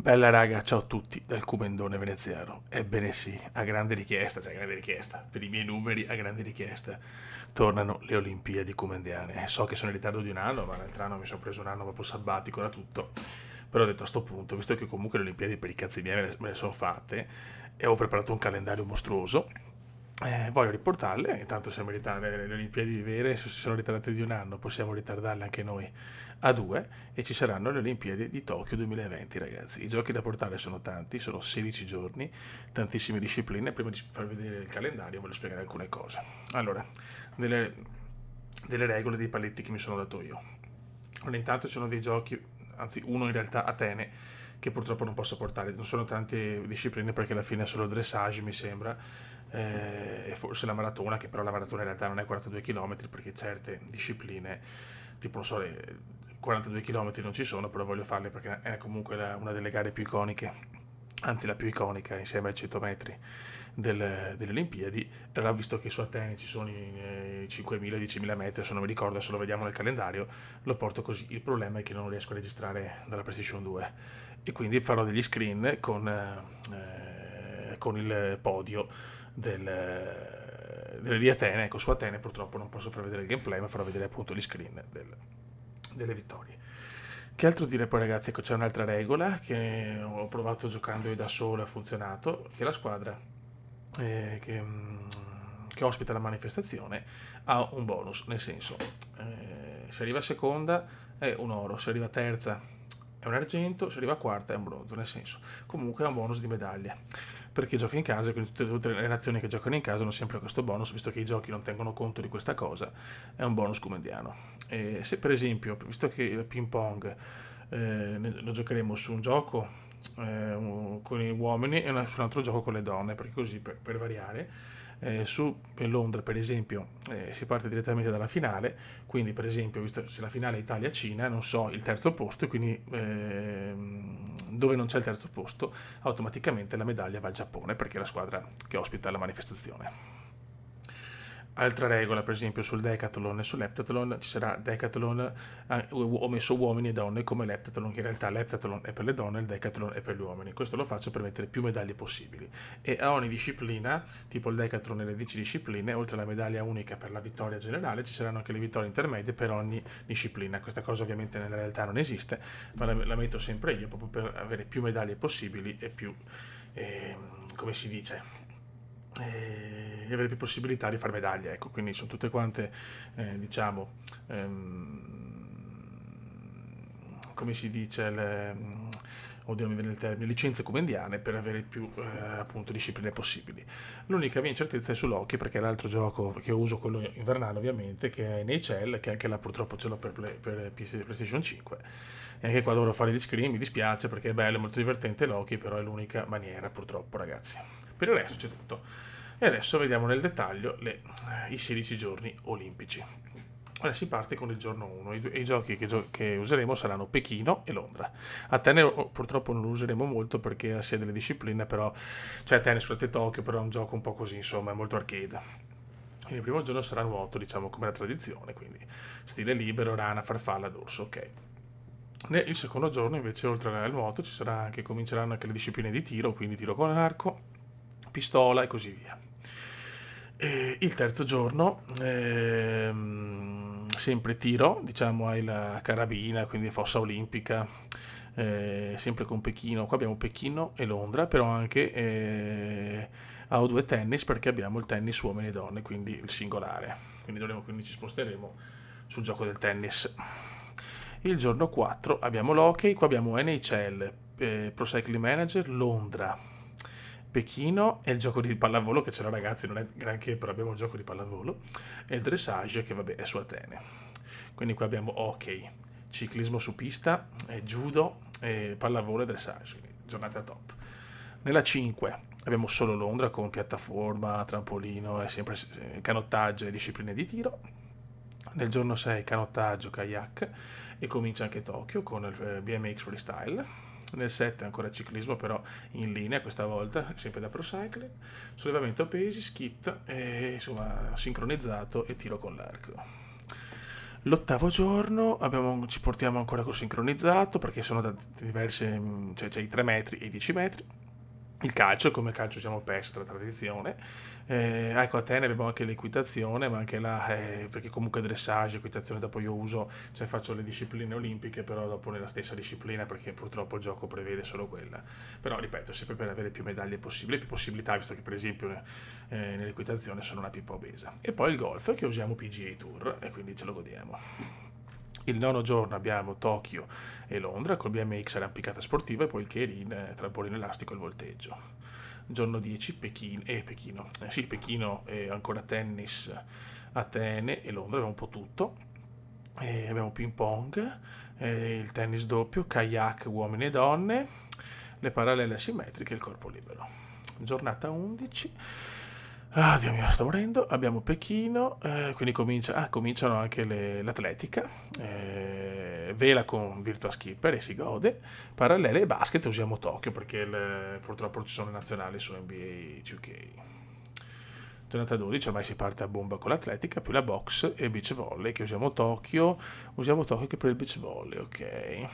Bella raga, ciao a tutti dal Cumendone veneziano. Ebbene sì, a grande richiesta, per i miei numeri, a grande richiesta, tornano le Olimpiadi cumendiane. So che sono in ritardo di un anno, ma l'altro anno mi sono preso un anno proprio sabbatico da tutto. Però ho detto a sto punto, visto che comunque le Olimpiadi per i cazzi miei me ne sono fatte, e ho preparato un calendario mostruoso, voglio riportarle, intanto siamo in ritardo, le Olimpiadi vere se si sono ritardate di un anno, possiamo ritardarle anche noi a due e ci saranno le Olimpiadi di Tokyo 2020, ragazzi. I giochi da portare sono tanti, sono 16 giorni, tantissime discipline. Prima di far vedere il calendario voglio spiegare alcune cose. Allora, delle, delle regole, dei paletti che mi sono dato io. Allora, intanto ci sono dei giochi, anzi uno in realtà Atene, che purtroppo non posso portare. Non sono tante discipline perché alla fine è solo dressage, mi sembra, e forse la maratona, che però la maratona in realtà non è 42 km perché certe discipline, tipo non so, 42 km non ci sono, però voglio farle perché è comunque una delle gare più iconiche, anzi la più iconica insieme ai 100 metri delle Olimpiadi. Allora, visto che su Atene ci sono i 5.000 e 10.000 metri, adesso non mi ricordo, adesso lo vediamo nel calendario, lo porto così. Il problema è che non riesco a registrare dalla PlayStation 2 e quindi farò degli screen con il podio delle di Atene. Ecco, su Atene purtroppo non posso far vedere il gameplay, ma farò vedere appunto gli screen delle vittorie. Che altro dire poi, ragazzi? Ecco, c'è un'altra regola che ho provato giocando io da solo e ha funzionato, che la squadra eh, che, mm, che ospita la manifestazione ha un bonus, nel senso, se arriva seconda è un oro, se arriva terza è un argento, se arriva quarta è un bronzo, nel senso, comunque è un bonus di medaglia. Perché gioca in casa, quindi tutte le nazioni che giocano in casa hanno sempre questo bonus, visto che i giochi non tengono conto di questa cosa, è un bonus comendiano. E se per esempio, visto che il ping pong lo giocheremo su un gioco con gli uomini e su un altro gioco con le donne, perché così per variare. Su Londra, per esempio, si parte direttamente dalla finale, quindi per esempio, visto se la finale è Italia-Cina, non so il terzo posto, quindi dove non c'è il terzo posto, automaticamente la medaglia va al Giappone, perché è la squadra che ospita la manifestazione. Altra regola, per esempio, sul decathlon e sull'heptathlon ci sarà decathlon, ho messo uomini e donne come l'heptathlon, che in realtà l'heptathlon è per le donne e il decathlon è per gli uomini. Questo lo faccio per mettere più medaglie possibili. E a ogni disciplina, tipo il decathlon e le 10 discipline, oltre alla medaglia unica per la vittoria generale, ci saranno anche le vittorie intermedie per ogni disciplina. Questa cosa ovviamente nella realtà non esiste, ma la metto sempre io proprio per avere più medaglie possibili e più, come si dice, e avere più possibilità di fare medaglie, ecco, quindi sono tutte quante, diciamo, come si dice, oddio mi viene il termine, licenze comendiane per avere più appunto discipline possibili. L'unica mia incertezza è sull'hockey, perché è l'altro gioco che uso, quello invernale ovviamente, che è NHL, che anche là purtroppo ce l'ho per PlayStation 5. E anche qua dovrò fare gli screen, mi dispiace perché è bello, è molto divertente l'hockey, però è l'unica maniera purtroppo, ragazzi. Per il resto c'è tutto. E adesso vediamo nel dettaglio i 16 giorni olimpici. Ora si parte con il giorno 1. I giochi che useremo saranno Pechino e Londra. Atene purtroppo non lo useremo molto perché ha sia delle discipline, però cioè Atene scusate Tokyo, però è un gioco un po' così, insomma, è molto arcade. Quindi il primo giorno sarà nuoto, diciamo come la tradizione, quindi stile libero, rana, farfalla, dorso, ok. Il secondo giorno invece oltre al nuoto cominceranno anche le discipline di tiro, quindi tiro con arco, pistola e così via. E il terzo giorno, sempre tiro, diciamo hai la carabina, quindi fossa olimpica, sempre con Pechino. Qua abbiamo Pechino e Londra, però anche ho due tennis perché abbiamo il tennis uomini e donne, quindi il singolare. Quindi ci sposteremo sul gioco del tennis. Il giorno 4 abbiamo l'hockey, qua abbiamo NHL, Pro Cycling Manager, Londra, Pechino e il gioco di pallavolo che c'era ragazzi, non è granché, però abbiamo il gioco di pallavolo e il dressage che vabbè è su Atene. Quindi qua abbiamo hockey, ciclismo su pista, judo, pallavolo e dressage, quindi giornata top. Nella 5 abbiamo solo Londra con piattaforma, trampolino e sempre canottaggio e discipline di tiro. Nel giorno 6 canottaggio, kayak e comincia anche Tokyo con il BMX freestyle. Nel 7 ancora ciclismo però in linea questa volta, sempre da Pro Cycling, sollevamento a pesi, skit e insomma sincronizzato e tiro con l'arco. L'ottavo giorno ci portiamo ancora col sincronizzato perché sono da diverse, cioè c'è i 3 metri e i 10 metri. Il calcio, come calcio usiamo PES, la tradizione. Ecco, a te ne abbiamo anche l'equitazione, ma anche là, perché comunque dressage, equitazione, dopo io uso, cioè faccio le discipline olimpiche, però dopo nella stessa disciplina, perché purtroppo il gioco prevede solo quella. Però, ripeto, sempre per avere più medaglie possibili, più possibilità, visto che per esempio nell'equitazione sono una pippa obesa. E poi il golf, che usiamo PGA Tour, e quindi ce lo godiamo. Il nono giorno abbiamo Tokyo e Londra col BMX arrampicata sportiva e poi il Keirin, trampolino elastico e il volteggio. Giorno 10 Pechino e ancora tennis, Atene e Londra, abbiamo un po' tutto. Abbiamo ping pong, il tennis doppio, kayak uomini e donne, le parallele asimmetriche e il corpo libero. Giornata 11. Ah, Dio mio, sto morendo. Abbiamo Pechino, quindi cominciano anche l'atletica, vela con Virtua Skipper e si gode. Parallele e basket usiamo Tokyo perché purtroppo ci sono le nazionali su NBA 2K. Giornata 12, ormai si parte a bomba con l'atletica, più la box e beach volley che usiamo Tokyo che per il beach volley, ok.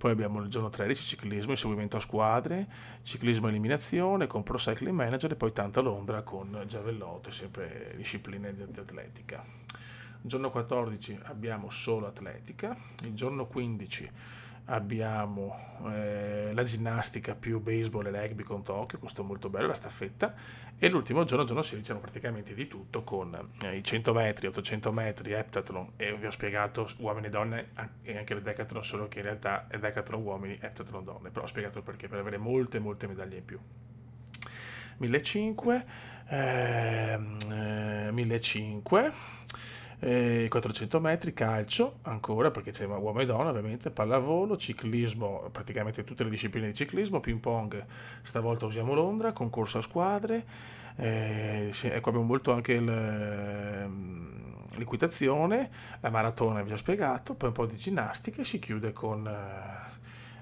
Poi abbiamo il giorno 13, ciclismo, inseguimento a squadre, ciclismo eliminazione con Pro Cycling Manager e poi tanta Londra con giavellotto e sempre discipline di atletica. Il giorno 14 abbiamo solo atletica, il giorno 15 abbiamo la ginnastica più baseball e rugby con Tokyo, questo è molto bello, la staffetta, e l'ultimo giorno, giorno 16, hanno praticamente di tutto con i 100 metri, 800 metri, heptathlon, e vi ho spiegato uomini e donne e anche il decathlon, solo che in realtà è decathlon uomini, heptathlon donne, però ho spiegato perché, per avere molte medaglie in più. 1500, 1500, 400 metri, calcio ancora perché c'è uomo e donna ovviamente, pallavolo, ciclismo, praticamente tutte le discipline di ciclismo, ping pong, stavolta usiamo Londra, concorso a squadre, sì, ecco abbiamo molto anche l'equitazione, la maratona vi ho spiegato, poi un po' di ginnastica e si chiude con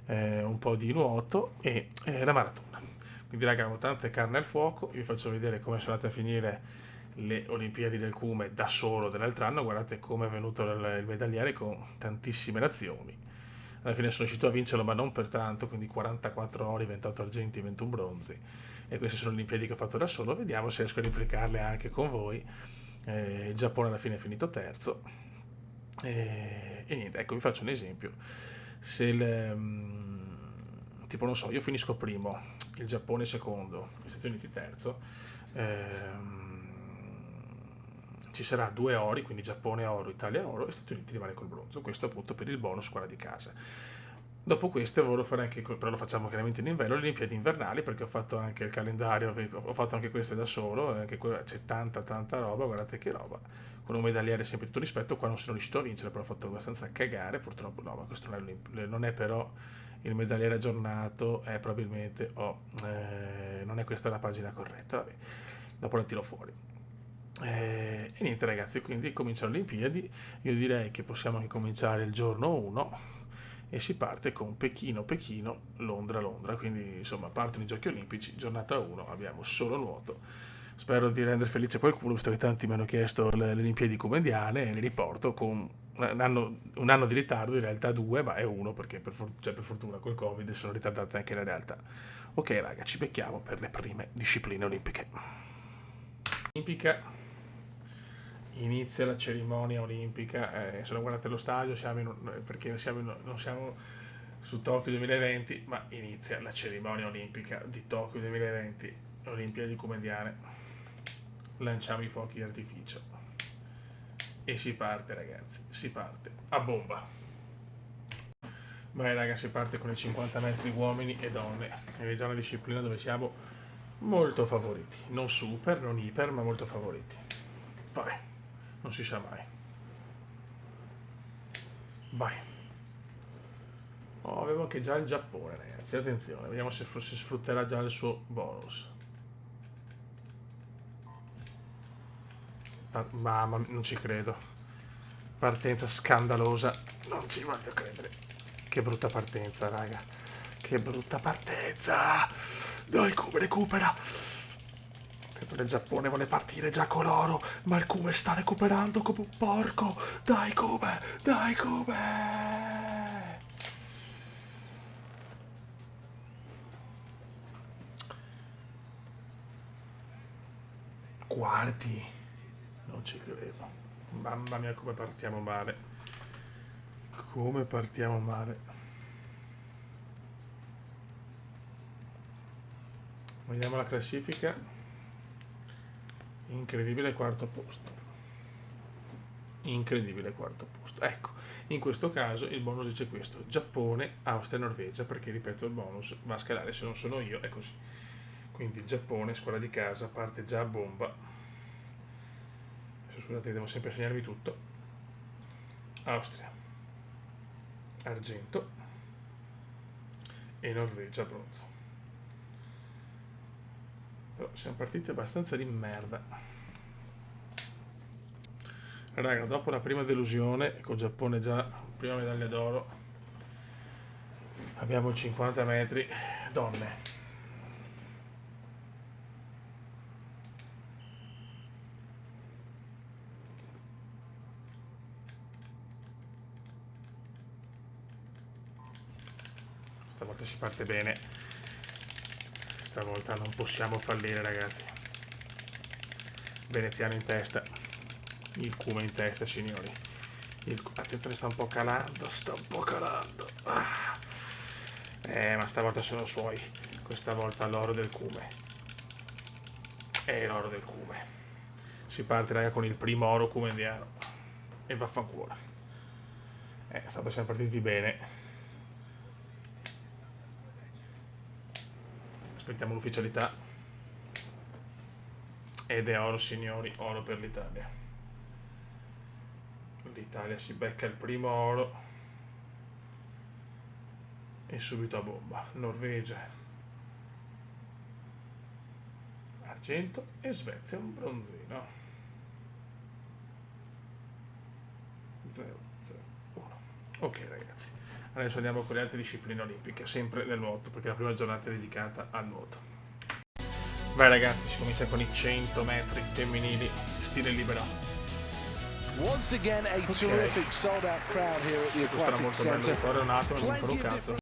un po' di nuoto e la maratona. Quindi raga, abbiamo tante carne al fuoco, io vi faccio vedere come sono andate a finire le Olimpiadi del Cume da solo dell'altro anno, guardate come è venuto il medagliere con tantissime nazioni. Alla fine sono riuscito a vincerlo, ma non per tanto, quindi 44 ori, 28 argenti, 21 bronzi. E queste sono le Olimpiadi che ho fatto da solo, vediamo se riesco a replicarle anche con voi. Il Giappone alla fine è finito terzo. E niente, ecco, vi faccio un esempio. Se tipo, non so, io finisco primo, il Giappone secondo, gli Stati Uniti terzo, ci sarà 2 ori, quindi Giappone oro, Italia oro e Stati Uniti rimane col bronzo. Questo appunto per il bonus squadra di casa. Dopo queste volevo fare anche, però lo facciamo chiaramente in inverno, le Olimpiadi invernali, perché ho fatto anche il calendario, ho fatto anche queste da solo, anche c'è tanta roba, guardate che roba, con un medagliere sempre tutto rispetto, qua non sono riuscito a vincere, però ho fatto abbastanza cagare, purtroppo no, ma questo non è però il medagliere aggiornato, è probabilmente, non è questa la pagina corretta, vabbè, dopo la tiro fuori. E niente ragazzi, quindi cominciano le Olimpiadi, io direi che possiamo anche cominciare il giorno 1 e si parte con Pechino, Londra, quindi insomma partono i Giochi Olimpici, giornata 1 abbiamo solo nuoto. Spero di rendere felice qualcuno, visto che tanti mi hanno chiesto le Olimpiadi comediane e le riporto con un anno di ritardo, in realtà 2, ma è 1 perché per fortuna col Covid sono ritardate anche le realtà. Ok raga, ci becchiamo per le prime discipline olimpiche. Olimpica, inizia la cerimonia olimpica, se non guardate lo stadio perché non siamo su Tokyo 2020, ma inizia la cerimonia olimpica di Tokyo 2020, Olimpiadi comediane, lanciamo i fuochi d'artificio e si parte ragazzi, si parte a bomba. Vai raga, si parte con i 50 metri uomini e donne, è già una disciplina dove siamo molto favoriti, non super, non iper, ma molto favoriti. Vai, non si sa mai. Vai. Oh, avevo anche già il Giappone ragazzi, attenzione, vediamo se sfrutterà già il suo bonus. Mamma, non ci credo. Partenza scandalosa, non ci voglio credere. Che brutta partenza raga, che brutta partenza. Dai, recupera. Il Giappone vuole partire già con l'oro, ma il Kume sta recuperando come un porco. Dai Kume, dai Kume. Quarti, non ci credo. Mamma mia come partiamo male. Come partiamo male. Vediamo la classifica. Incredibile quarto posto. Incredibile quarto posto. Ecco, in questo caso il bonus dice questo: Giappone, Austria e Norvegia, perché ripeto il bonus va a scalare se non sono io, è così. Quindi il Giappone, scuola di casa, parte già a bomba. Adesso scusate, devo sempre segnarmi tutto. Austria, argento e Norvegia bronzo. Però siamo partiti abbastanza di merda. Raga, dopo la prima delusione, col Giappone già prima medaglia d'oro, abbiamo 50 metri donne. Stavolta si parte bene. Stavolta non possiamo fallire, ragazzi. Veneziano in testa. Il Kume in testa, signori. Attenzione, sta un po' calando. Sta un po' calando. Ma stavolta sono suoi. Questa volta l'oro del Kume. È l'oro del Kume. Si parte, raga, con il primo oro kumendiano. E vaffanculo. Stato siamo partiti bene. Aspettiamo l'ufficialità. Ed è oro, signori, oro per l'Italia. L'Italia si becca il primo oro e subito a bomba. Norvegia, argento e Svezia un bronzino. 0, 0, 1. Ok ragazzi, adesso andiamo con le altre discipline olimpiche, sempre nel nuoto, perché la prima giornata è dedicata al nuoto. Vai ragazzi, si comincia con i 100 metri femminili, stile libero. Once again, a terrific sold-out crowd here at the Aquatic Centre. Un attimo, non un cazzo.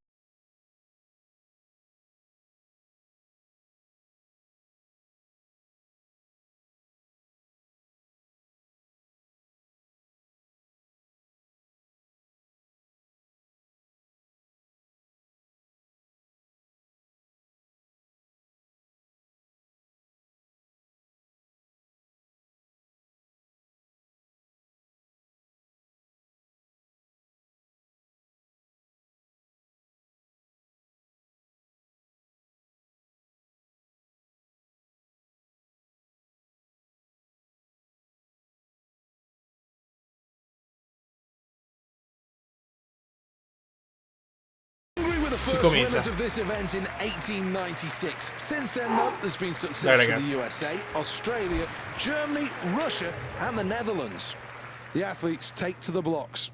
The first winners of this event in 1896. Since then, though, there's been success for the USA, Australia, Germany, Russia, and the Netherlands. The athletes take to the blocks.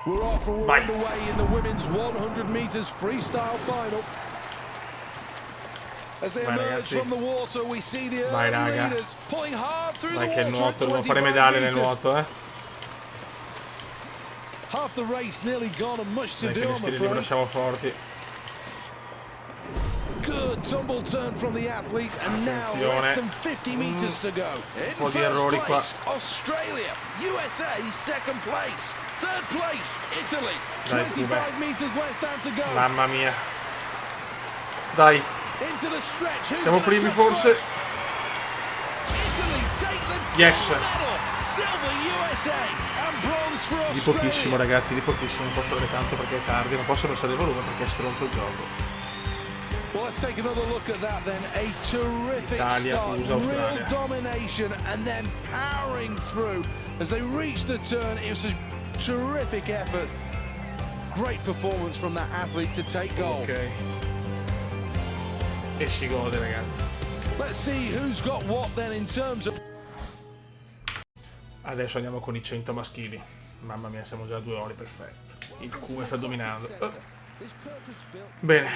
We're off and we're underway in the women's 100 meters freestyle final. As they emerge from the water, we see the early leaders pulling hard through the water. Nuoto, dobbiamo fare medaglie nel nuoto, Half the race nearly gone and much to do on the front. Siamo forti. Good tumble turn from the athlete, and now less than 50 meters to go. In first place, Australia. USA second place. Third place, Italy. 25 meters less than to go. Mamma mia. Dai. Into the stretch. Siamo primi forse. Italy take the yes. medal. Silver USA. Di pochissimo ragazzi, di pochissimo, non posso avere tanto perché è tardi, non posso passare il volume perché è stronzo il gioco. Well, let's take another look at that then. A terrific Italia, start, USA, real domination, and then powering through as they reached the turn. It was a terrific effort. Great performance from that athlete to take gold. Ok. E si gode ragazzi. Let's see who's got what then in terms of... Adesso andiamo con i 100 maschili. Mamma mia, siamo già a 2 ore, perfetto. Il Kume sta dominando. Bene.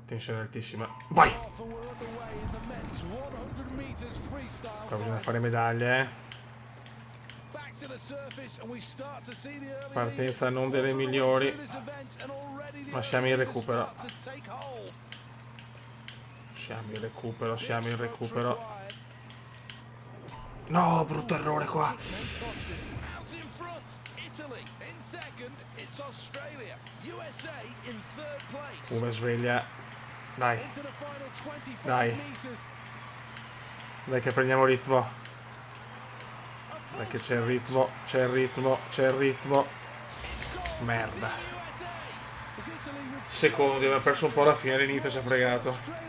Tensione altissima. Vai! Qua bisogna fare medaglie, Partenza non delle migliori, ma siamo in recupero. Siamo in recupero. No, brutto errore qua. Come sveglia. Dai. Dai. Dai che prendiamo ritmo. Dai che c'è il ritmo. C'è il ritmo. C'è il ritmo. Merda. Secondi, abbiamo perso un po' alla fine, all'inizio ci ha fregato.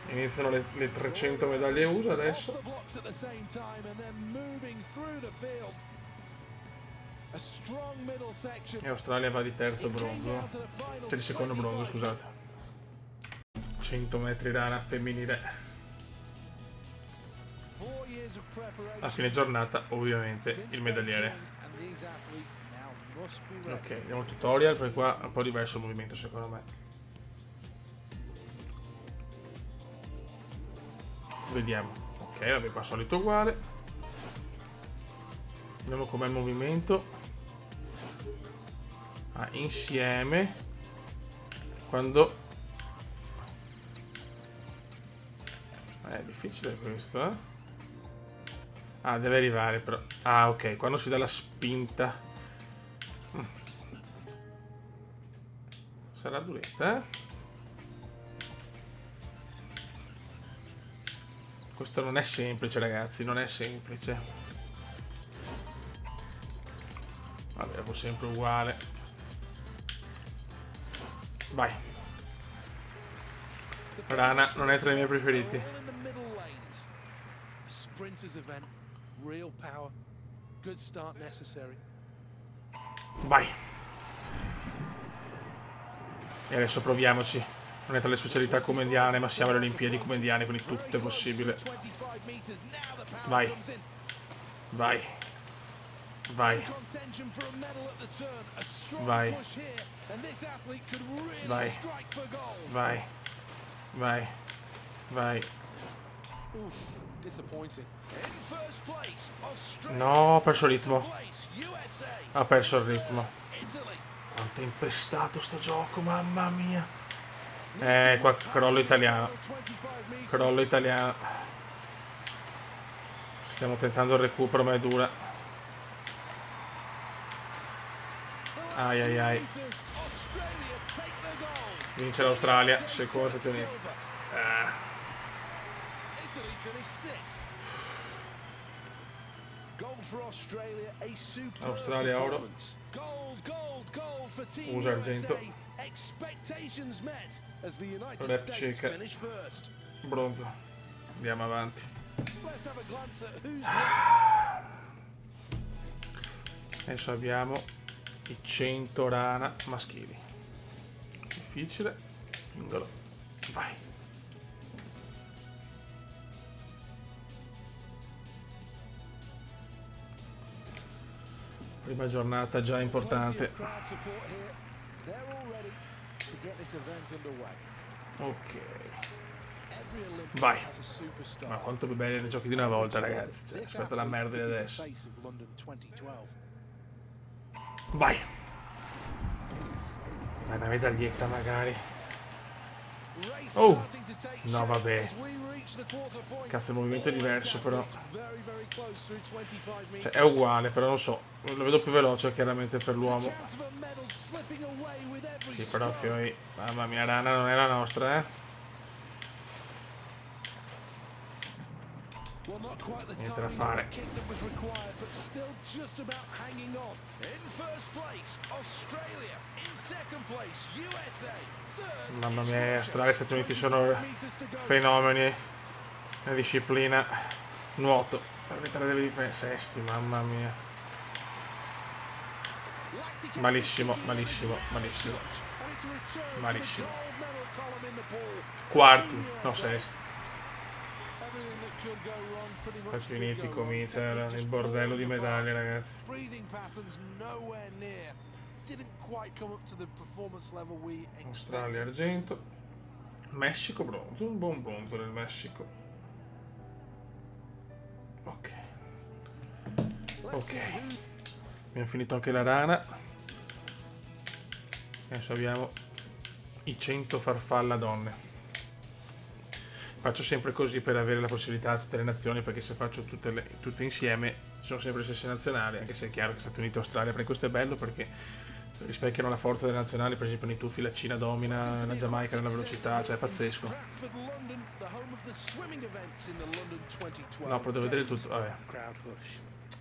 Iniziano le 300 medaglie USA adesso. E Australia va di terzo bronzo. Cioè di secondo bronzo, scusate. 100 metri rana femminile. A fine giornata, ovviamente, il medagliere. Ok, andiamo al tutorial, perché qua è un po' diverso il movimento secondo me. Vediamo. Ok, vabbè, qua solito uguale. Vediamo com'è il movimento. Insieme. Quando... È difficile questo, eh? Deve arrivare però. Ok, quando si dà la spinta. Sarà duretta, eh? Questo non è semplice, ragazzi, non è semplice. Vabbè, è sempre uguale. Vai. Rana non è tra i miei preferiti. Vai. E adesso proviamoci. Non è tra le specialità comendiane, ma siamo alle Olimpiadi comendiane, quindi tutto è possibile. Vai. Vai. Vai. Vai. Vai. Vai. Vai. Vai. No, ho perso il ritmo. Ha perso il ritmo. Quanto è impestato sto gioco, mamma mia. Qua crollo italiano. Crollo italiano. Stiamo tentando il recupero, ma è dura. Ai ai ai. Vince l'Australia, secondo Stati Uniti. Australia oro. USA argento. Rep ceca. Bronzo. Andiamo avanti. Adesso abbiamo i 100 rana maschili. Difficile. Singolo. Vai. Prima giornata già importante. Ok. Vai. Ma quanto più belli nei giochi di una volta, ragazzi. Cioè, rispetto alla merda di adesso. Vai. Vai, una medaglietta magari. Oh. No, vabbè. Cazzo, il movimento è diverso, però. Cioè, è uguale, però non so. Lo vedo più veloce chiaramente per l'uomo. Sì, però poi... Mamma mia, rana non è la nostra, eh. Niente da fare. Mamma mia, Australia e Stati Uniti sono fenomeni nella disciplina nuoto. Deve difendere sesti, mamma mia. Malissimo, malissimo, malissimo. Malissimo. Quarti, no sesti. Stati Uniti comincia il bordello di medaglie, ragazzi. Australia argento, Messico bronzo, un buon bronzo del Messico. Ok, abbiamo finito anche la rana. Adesso abbiamo i 100 farfalla donne. Faccio sempre così per avere la possibilità a tutte le nazioni, perché se faccio tutte insieme sono sempre le stesse nazionali, anche se è chiaro che Stati Uniti e Australia, perché questo è bello perché rispecchiano la forza delle nazionali. Per esempio nei tuffi la Cina domina, la Giamaica nella velocità, cioè è pazzesco. No, però devo vedere il tutto, vabbè,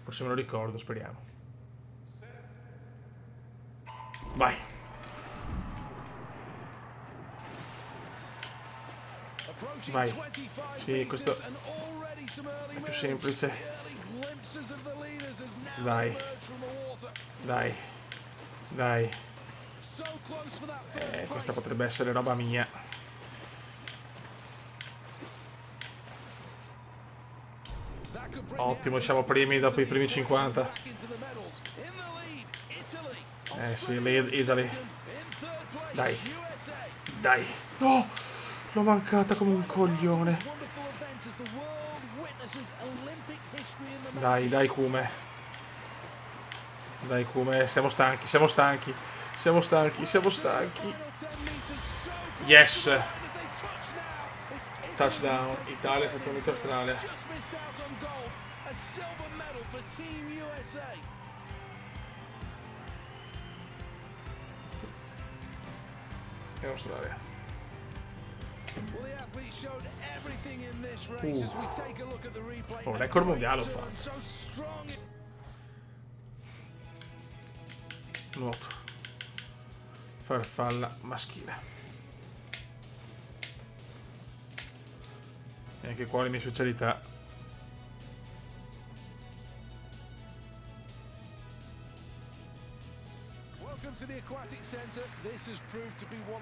forse me lo ricordo, speriamo. Vai. Vai. Sì, questo è più semplice. Dai. Dai. Dai. Questa potrebbe essere roba mia. Ottimo, siamo primi dopo i primi 50. Sì, lead Italy. Dai. Dai. No! L'ho mancata come un coglione. Dai, dai Kume. Dai Kume, siamo stanchi, siamo stanchi. Siamo stanchi, siamo stanchi. Yes! Touchdown, Italia, Stati Uniti, Australia. E Australia. Oh, record mondiale ho fatto. Nuoto. Farfalla maschile. E anche qua le mie specialità.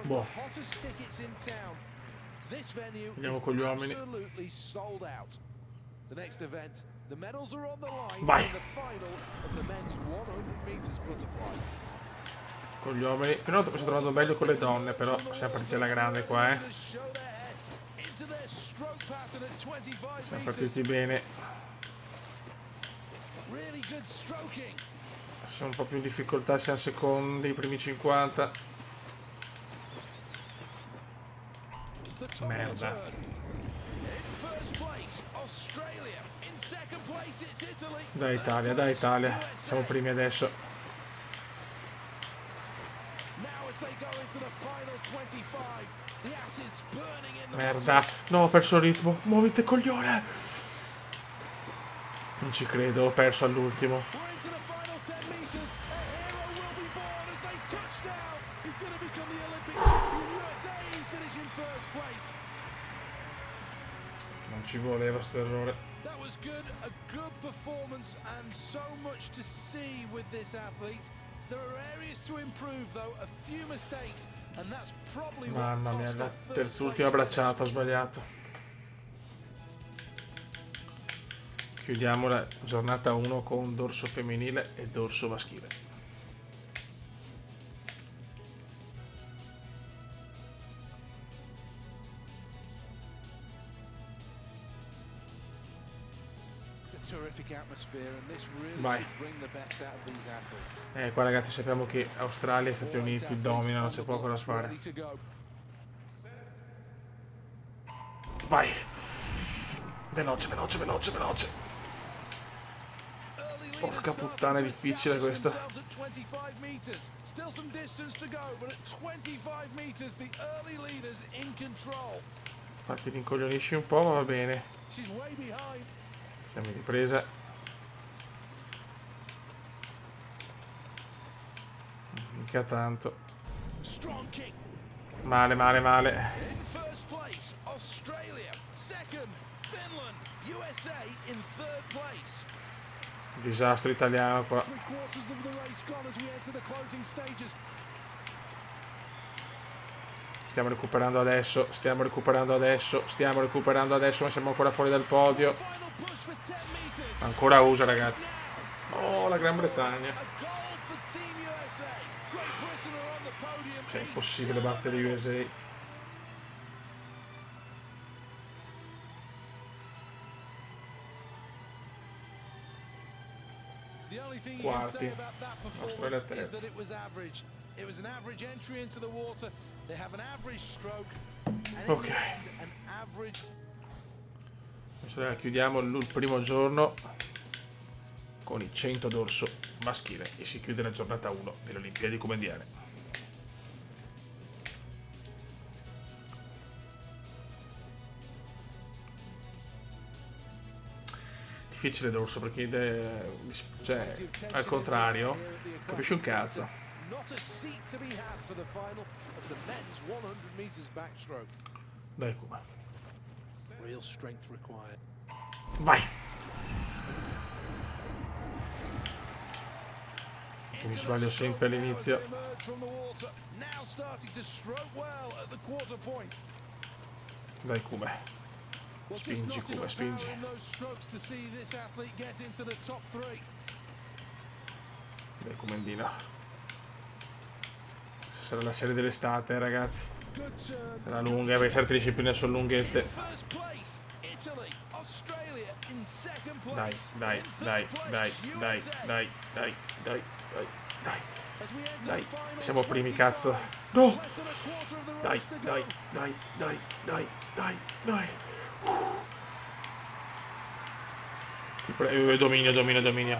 Boh. Andiamo con gli uomini. Vai. Con gli uomini. Finora mi sto trovando meglio con le donne, però siamo partiti alla grande qua, Siamo partiti bene. Siamo un po' più in difficoltà, siamo secondi, i primi 50. Merda. Dai Italia, dai Italia. Siamo primi adesso. Merda. No, ho perso il ritmo. Muoviti coglione. Non ci credo, ho perso all'ultimo. Non ci voleva sto errore. Mamma mia, la terz'ultima bracciata ho sbagliato. Chiudiamo la giornata 1 con dorso femminile e dorso maschile. Vai. Qua ragazzi sappiamo che Australia e Stati Uniti dominano, c'è poco da fare. Vai. Veloce, veloce, veloce, veloce. Porca puttana, è difficile questo. Infatti rincoglionisci un po', ma va bene. Siamo in ripresa. Mica tanto. Male, male, male. Disastro italiano qua. Stiamo recuperando adesso, ma siamo ancora fuori dal podio. Ancora USA, ragazzi. Oh, la Gran Bretagna. Cioè, è impossibile battere gli USA. Quarti. Australia terza. Ok. Adesso chiudiamo il primo giorno con i 100 dorso maschile e si chiude la giornata 1 delle Olimpiadi Comendiane. Difficile dorso perché cioè, al contrario capisci un cazzo. Dai Cuba, vai. Mi sbaglio sempre all'inizio. Dai Cuba, spingi Cuba, spingi. Dai Comendina. Sarà la serie dell'estate, ragazzi. Sarà lunga, perché certe discipline sono lunghette. Dai, dai, dai, dai, dai, dai, dai, dai, dai, dai. Dai, siamo primi, cazzo. No! Dai, dai, dai, dai, dai, dai, dai. Dominio, dominio, dominio.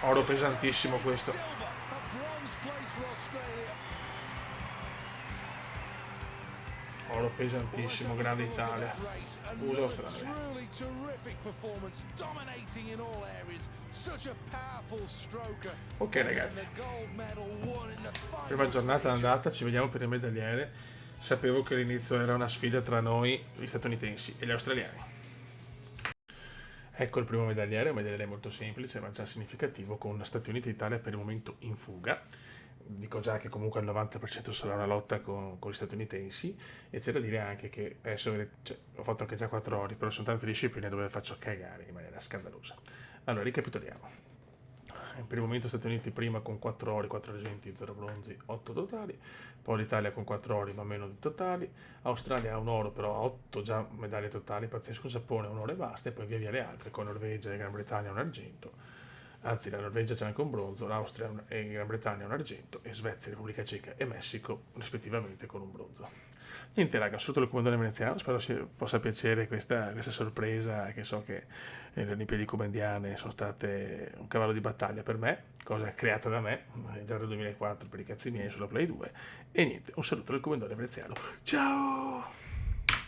Oro pesantissimo questo. Oro pesantissimo, grande Italia. USA Australia. Ok ragazzi, prima giornata andata, ci vediamo per il medagliere. Sapevo che all'inizio era una sfida tra noi, gli statunitensi e gli australiani. Ecco il primo medagliere, un medagliere molto semplice ma già significativo, con Stati Uniti e Italia per il momento in fuga. Dico già che comunque al 90% sarà una lotta con gli statunitensi, e c'è da dire anche che adesso ho fatto anche già 4 ori, però sono tante discipline dove faccio cagare in maniera scandalosa. Allora, ricapitoliamo. Per il momento Stati Uniti prima con 4 ori, 4 argenti, 0 bronzi, 8 totali, poi l'Italia con 4 ori ma meno di totali, Australia ha un oro però ha 8 già medaglie totali, pazzesco, Giappone un oro e basta, e poi via via le altre, con Norvegia e Gran Bretagna un argento. Anzi, la Norvegia c'è anche un bronzo, l'Austria e Gran Bretagna un argento, e Svezia, Repubblica Ceca e Messico rispettivamente con un bronzo. Niente raga, saluto il comandante veneziano, spero possa piacere questa sorpresa, che so che le Olimpiadi Comendiane sono state un cavallo di battaglia per me, cosa creata da me, già nel 2004 per i cazzi miei sulla Play 2, e niente, un saluto del comandante veneziano. Ciao!